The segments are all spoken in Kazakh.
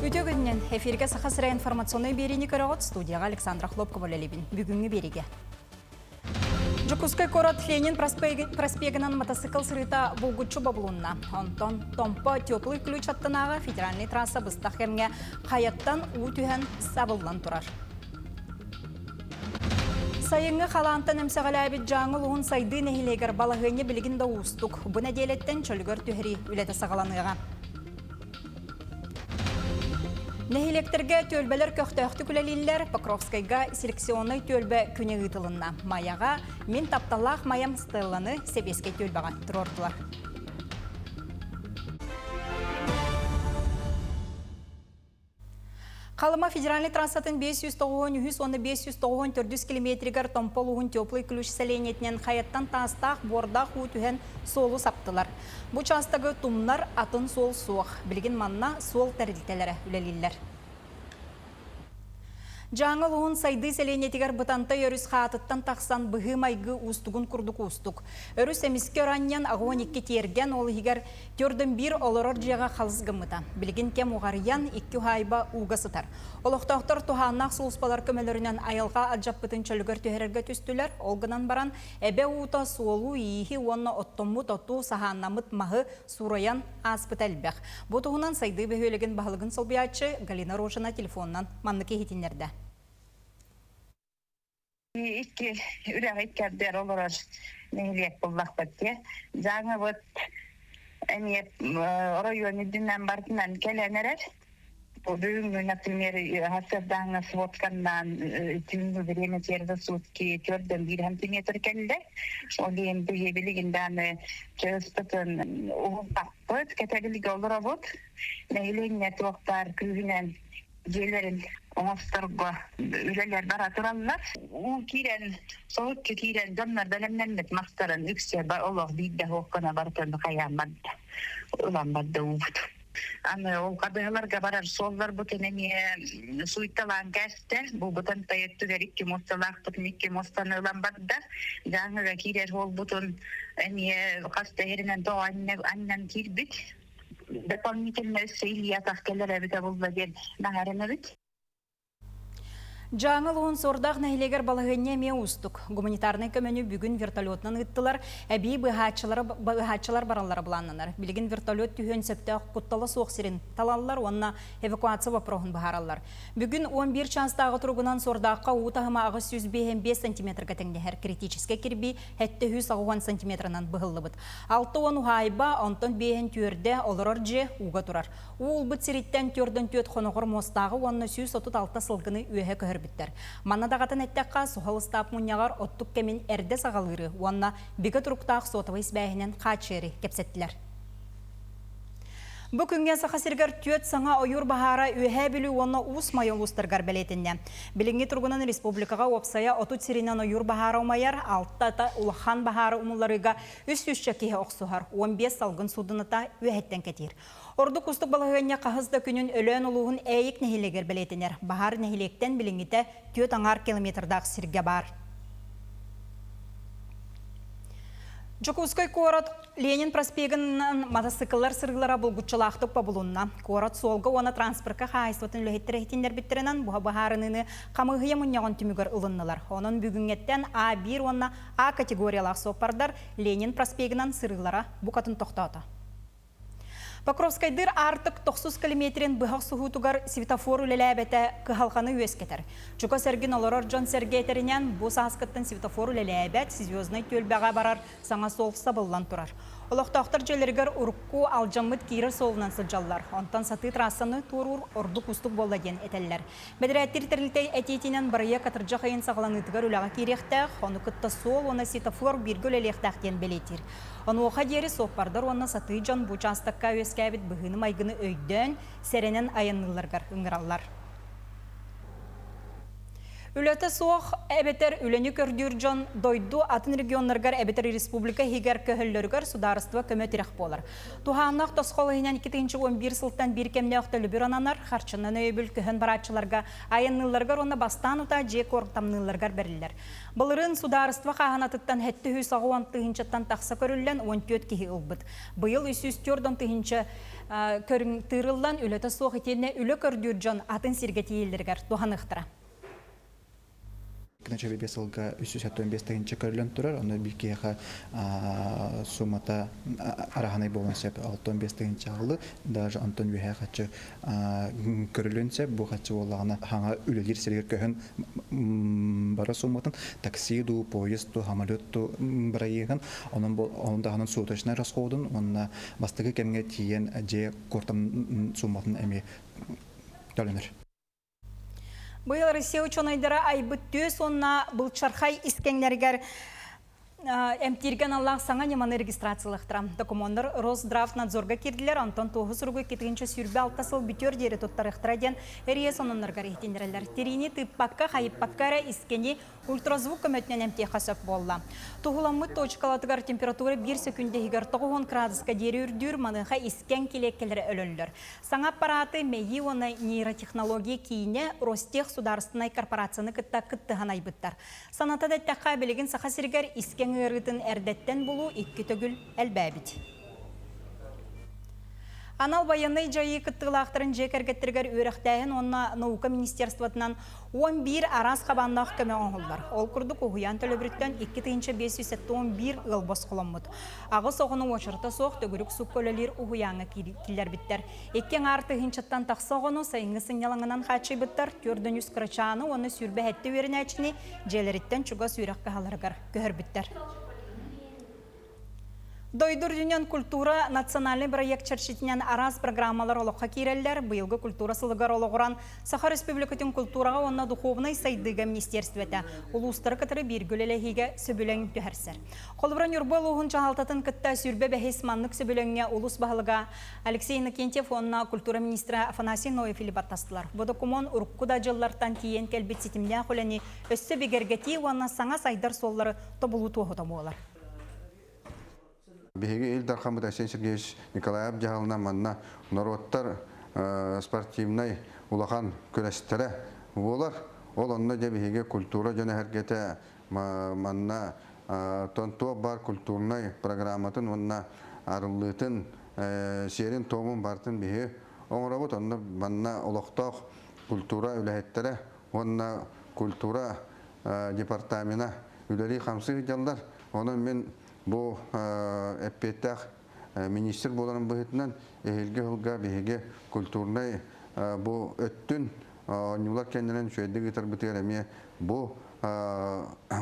Күтө күннен эфирге сахасыра информационный берини көрөгөт студияга Александра Хлопкова лелебин. Бүгүнгү бериге. Жукускай корот Ленин проспегынан мотоцикл сырыта булгучу баблунна. Онтон томпо теплый ключ аттынага федеральный трасса быстах эмге каяттан утүһен сабыллан турар. Сайыңы қалантан әмсәғалайбет жаңыл уын сайды нәхилегер балағыне білігін да ұстық. Бұ нәделеттен чөлгөр түхірі үлеті сағаланыға. Нәхилектерге төлбелер көқтөқті күлелілер Покровскайға селекционный төлбе көне ғытылынна. Маяға мен тапталақ маям стелланы себеске төлбаға тұрордылар. Қалыма федеральный трассатын 590-590 километригер томполуғын теплый ключ сәленетінен қаяттан тастақ бордақ өтуген солу саптылар. Бұ частығы тұмнар атын сол соқ, білген манна сол тәрілтелері үлелілер. Жаңыл уын сайды сәленетігер бұтанта өріс қатыттан тақсан бұғы майғы ұстығын күрдік ұстық. Өріс әміске ораннан ағуан екке терген ол егер төрдің бір олырыр жеға қалызғымыта. Білген кем оғариян екі хайба уғасытар. Олықтақтар тұханнақ сұлыспалар көмелерінен айылға аджап бұтын чөлігер түйерерге түстілер. Олғынан баран әбе ұта суолу ейхи онна оттоммут оту саханнамыт мағы сураян аспыт әлбәқ. Бұтығынан сайды бөхелеген бағылығын солбиятчы Галина Рошина телефонынан маннықе хетінерді. İki ürek kerdер olur neylik bullak batı. Жаңы вот emniyet rayonu dünden barkından geleneler. Bugün например hasırdan swotkandan tüm время yerde sutki 4-1 santimetre geldi. Onun biliginden çalıştığın o paket kategori olur avut. Neylik networklar köyünden Gelerin oğuzlarga üreler baratıranlar. O kiren, soğuk kiren donlardan emlenmet mastarın yüksel olur bir de hokkana baratın kayamadda. Ulan badda uğdu. Ama o kadınlarga barar sollar bu tenemiye suytalan keste. Bu butan tayettüler iki mostalak tutun iki mostan ulan badda. Жаңыга kirer hol butun emiye kasta herinden doğu annen kirbit. Дополнительно сыйлия тахкелер әбіті болда ден нағарын әбіт. Жаңыл уын сордақ нәхилегер балығыне ме ұстық. Гуманитарный көмені бүгін вертолетнан ұттылар, әбей бұғатшылар баралары бұланнанар. Білген вертолет түйен сөпті құтталы соқсерін талалылар, онына эвакуация вапроғын бұхаралар. Бүгін 11 чанстағы тұрғынан сордаққа ұтағыма ағыз 105 сантиметрға тәңдехер критическе кербей, әтті 160 сантиметрынан бұғылы бұд. 6-10 ұғайба, 10 түйерде олырыр же ұға тұрар. Ол бұд сереттен түрдің төт қонығыр мостағы, онына 136 сылғыны үйе көхір биттер. Маннадағатын әттәққа сухалыстап мұнияғар оттық кемін әрді сағалыры, онына бігі тұрықтақ сотывы избәйінен қачыры кепсеттілер. Бүкінген сақасыргар түйет саңа ойыр бағара үйе білі онына ұс майын ұстырғар бәлетінде. Білінгі тұрғынан республикаға опсая отут сиринен ойыр бағара ұмайар, алтата ұлахан бағара ұмыларыға үс-үс шәкеге оқсуғар, 15 салғын судыныта үйеттен кетер. Орды құстық балығыне қағызды күнін өлен ұлығын әйік нәхилегер білетінер. Бағар нәхилектен білінгіті 4 километрдақ сірге бар. Жукускай корот Ленин проспегінен мотоциклар сырғылара бұлғытшылақтық бабылуына. Корот солғы оны транспортқа қайсуатын лөхеттері хетіндер біттерінен бұға бағарыныны қамығыя мұнияғын түмігір ұлыннылар. Оның бүгінгеттен А1 онына А категориялақ сопардар Ленин проспегінен сырғылара бұқатын тоқтауды. Покровскайдыр артық 90 километрин бұғақ сұғытуғар светофор үлеләбеті күхалқаны өскетер. Чука сәргін олырыр Джон Сергейтерінен бұл сағасқыттың светофор үлеләбет звездный төлбәға барар саңа сол сабыллан тұрар. Олықтақтыр жөлергер ұрыққу алжамыт кейрі солынан сылжалар. Онтан саты трассаны тұрур орды күстік болладен әтәлілер. Бәдірәттір тірілтей әтетінен барыя қатыржа қайын сағаланытығар үліға керектәқ, оны күтті сол, оны светофор біргіл әлектәқтен бәлетір. Оны оқа дері соқпардар, оны саты жан бұл частыққа өскәбет бұғыны майгыны өйден, сәренен айыныларғар үңіралар. Үлөті соқ әбетер үлені көрдүр жон дойду атын регионларгар әбетер республика хигер көхіллергар сударыства көмөтірек болар. Туханнақ тосқолығынан 2-11 сылттан бір кемне оқтылы бір ананар, харчынан өйбіл көхін баратшыларға, айынныларгар оны бастан ұта жек орықтамныларгар берілер. Бұлырын сударыства қағанатыттан хәтті хүй сағуан тұхынчаттан тақса көрілен 14 кехи ұлбыт. Бұйыл 304 тұхынча көрін тырылдан үлөті соқ етене үлі көрдүр жон атын сиргеті елдергер туханықтыра. Кначе бесылга 315 көрілен тұрар, оны бікеға сумата араханай болын сәп 615 ағылы, даже Антон Вихай қачы көрілен сәп, бұл қачы олағына хаңа үлелер сергер көхін бара суматын, таксиду, поезду, хамалетту бара егін, оның дағының суытышына расқоудың, онына бастығы кәмге тиен әже қортам суматын әме төленір. Бұл Россия ученыйдара айбыт төс, онна бұл чархай искеңлергер әмтирген Аллах саңа неманы регистрациялықтыра. Документтар Росздравнадзорға керділер, Антон тоғы сұрғы кетігінші сүрбе алтасыл бүтер дері тұттарықтыра ден әрие сонынларға рейттендірілер. Терейіне тыппаққа, хайыппаққара искені ультразвук көмөтінен әмте қасып болла. Тұғыламы точкалатығар температура 1 секунде егер 9 градуска дері үрдір, маныға искен келеккелері өлілдір. Саңа аппараты мәйі оны нейротехнология кейіне Ростех сударыстынай корпорацияны күтті айбыттар. Санатада тәққа білеген сақа сіргер искен ырытын әрдеттен болу 2 төгіл әлбәбіт. Анал баянный жайы кыттылақтырын жекергеттіргер өріқтәйін онна наука министерствотынан 11 арас қабандақ көмі оңғылдар. Ол күрдік ұғыян төлөбіріттен 2-511 ұлбос құлымыд. Ағыс оғыны очырта соқ төгірік сұқ көлелер ұғыяңы келер біттер. Еккен арты хинчаттан тақса оғыны сайыңы сыңялаңынан қачы біттер, көрдің үз қырычаны оны сүрбе әтті өрін әчіне желеріттен чуға сүйрек қағаларғар көхір біттер. Дойдур Юнион культура национальный проект чаршитинен арас программалар олыққа керелер, бұйылғы культура сылығар олығыран Саха Республикатын культураға онна духовный сайдыға министерстветі. Улустары кітірі бергілелігіге сөбілен түхәрсер. Қолыбыран үрбөл оғын чағалтатын кітті сүрбе бәхес манлық сөбіленге улус бағылыға Алексей Иннокентьев онна культура министрі Афанасий Ноев аттастылар. Бұл документ ұрыққуда жыллартан кейін кәлбет сетімден қолені өссі бігергеті онна саңа сайдар соллары тобылу туғыда болар. Беги Ильдар Хамидасен Сергеевич Николаев жағылына манна народтар спортивный улахан көрәстері олар. Ол онына беги культура және әргеті манна тонтуа бар культурный программатын онына арылытын серин томын бартын беги. Оңырабыт онына манна олықтақ культура үләйттері онына культура департамена үләри қамсы жалдар. Оның мен бұл әппеттақ министр боларын бұғытынан әйелге ғылға бейге культурнай бұл өттін нұлар кәндінен шөйді ғытар бұтығар әме бұл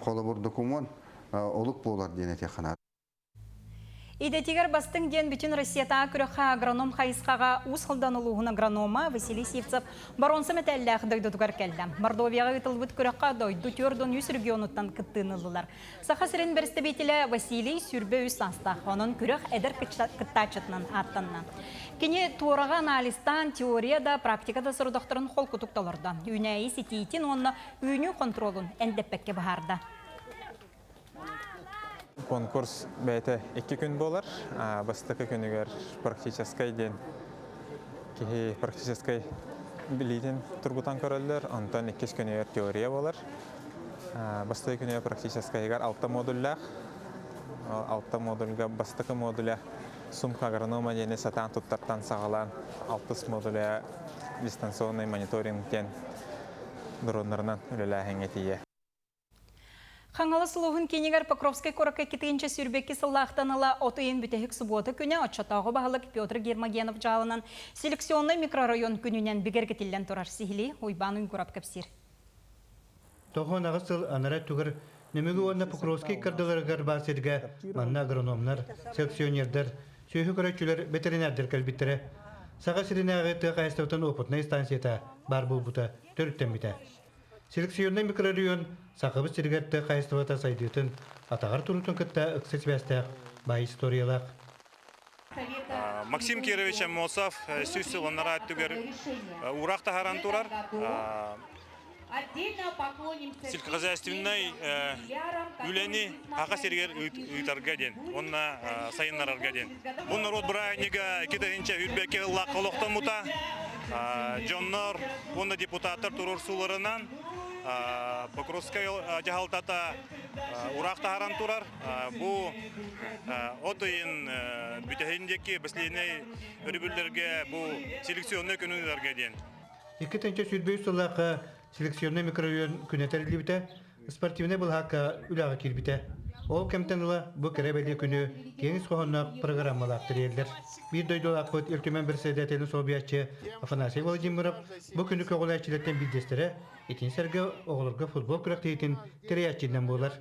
қолы бұр документ олық болар дейін әте қанады. Идетигер бастың ден бүтін Россията күріға агроном қайысқаға ұз қылданылуғын агронома Василий Севцев баронсы мәтәлләқ дойдудығар кәлді. Мордовияға ұтылбыт күріға дойду түрдің үз регионуттан күттінылылар. Саха сірін бірісті бейтілі Василий сүрбе үз астақ, оның күріқ әдір күттачытынан аттанна. Кені туыраға аналистан, теорияда, практикада сұрдақтырын қол күтікталырда. Үйнәйі сетейтін онына үйіні контролын әндеппәкке бағарда. Конкурс бәйті 2 күн болар. Бастықы күнігер практическай ден кейі практическай білейден тұрғытан көрілдер. Онтан 2 күнігер теория болар. Бастықы күнігер практическайгар 6 модуллях. 6 модульға бастықы модуля сумка агронома дені сатан тұттартан сағалан 6 модуля дистанционный мониторингтен дұронларынан үлілі әңгетейе. Хаңалы сұлуғын кенегер Покровскай қораққа кетігінші сүрбекке сыллақтаныла отыйын бүтәхік сұбуаты күні отчатағы бағылық Петр Гермогенов жалынан селекционный микрорайон күнінен бігергетілден тұрар сихили ойбан ұйғырап көпсір. Тоғын ағысыл анара түгір немегі онна Покровскай кардыларығар барсерге манна агрономнар, селекционердер, сүйі көрәтчілер, ветеринардер кәлбіттері. Саға сіріне ағыты қайыстауытын опытнай станцията бар бұл бұта төріттен біті. Селекционный микрорайон сақыбы сіргетті қайыстауыта сайдыйтын атағар тұрутын күтті ұқсыз бәстіқ бай историялақ. Максим Кирович Амосов, сүйсі ланара түгер ұрақ тахаран тұрар. сельскохозяйственной үлени ака сергер ыйтарга ден, онна сайыннарарга ден. Бу народ брайнига китенче үрбеке лаколоктон мута, жоннор, онна депутаттар турор суларынан Покровская жахалтата урак тахаран турар. Бу отойын бүтәһиндәки бәсләнәй өрүбүлләргә бу селекционный күнүләргә ден. Иккетенче сүрбөй сыллаqa селекционный микрорайон күнәтәрли бите, спортивный булһака үләгә кирбите. Ол кемтенла бу керебеле күнү кеңис кохоннак программалар тирелдер. Bir doydolak bot ülkemen bir sedeteli sobiyatçı Afanasy Vladimirovich bu günü kögüläçilerden bildirdi. Etin serge oğulurga futbol kürekteyitin tereyatçından bolar.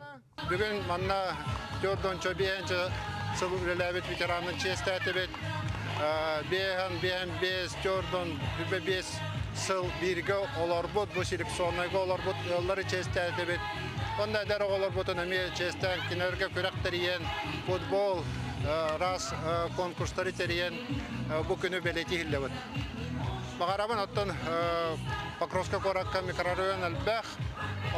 Bugün manna Jordan Çobiyenci sıl ülelebet veteranın çestatebet BN Jordan 5 sıl birge olarbot bu seleksiyonayga olarbot yolları çestatebet. Onda der olarbotun emi çestan kinerge kürekteriyen futbol ras konkursları teriyen bu günü beleti hillebet. Bagaraban attan Покровска korakka mikrorayon albaq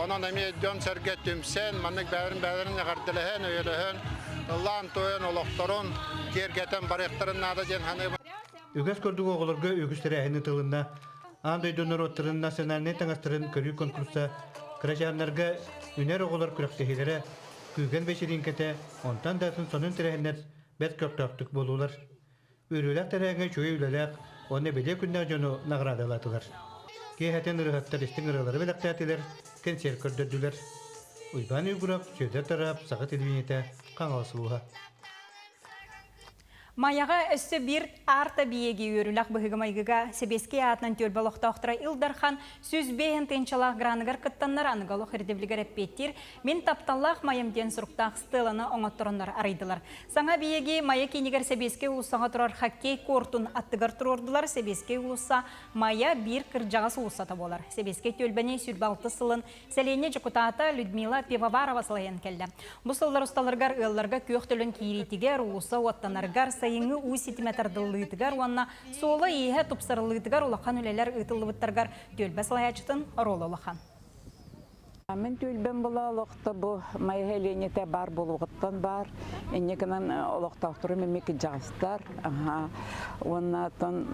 onun emi dön serge tümsen manık bärin gardılehen öylehen lan toyan oloktorun gergeten barektarın nada jen hanı Ügäs gördük oğulurga ügüstere ähini tılında anday dönür ottırın nasyonalne taňastyryn körü konkursa kirajanlarga üner oğulur kürektehilere kügen beşirinkete ondan datın sonun tirehenler bet köptöktük bolular. Ürülek terege çöy ülelek onu bile günler jonu nagradalatыlar. Keheten ırıhattar istin ırıları belektätiler, kenser kördürdüler. Uyban uygurak söder tarap sağı televizyonete kaňalsılığa. Mayaga össü bir arta biyegi yörülak bıhıgımaygıga sebeski atnan tölbaloktaoktara Ildarхан süz behen tençalak granıgar kıttanlar anıgalık herdevligar epettir. Min taptallak mayamden suruktaq stılını oңattıranlar araydılar. Sana biyegi maya kinigar sebeski ulusağa turar hakkey kortun attıgar turordular. Sebeski ulusa maya bir kırjağız ulusata bolar. Sebeski tölbeni sürbaltı sılın selene jukutata Людмила Пивоварова salayan kelle. Bu sıllar ustalargar ıllarga köktölün kiritigar ulusa ottanargar sayıngı u sentimetr'dıllıйтыгар уанна сола иһе тупсарыллыйтыгар улахан үлелер ытыллыбыттаргар тölбе салаячытын рол улахан. Мен тölben bulalыкta bu mayhelenete бар buluguttan бар. Ennekinden olaqtaqtırı memeki jağıstar. Ondan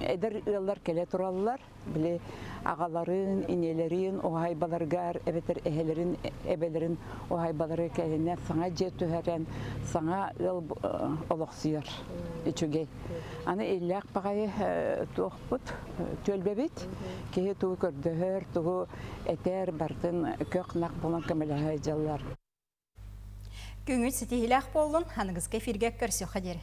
eder yıllar kele turallar. Bile ağaların, inelerin, o haybalargar, ebeter ehelerin, ebelerin o haybaları keline sana jetüheren, sana yıl olaqsıyar. İçüge. Ana illak bagayı tuğput, tölbebit. Kehe tuğu kördühör, tuğu eter bartın kök nak bulan kamelahay jallar. Күңіл сетихилах болын, ханығыз кефирге көрсі қадері.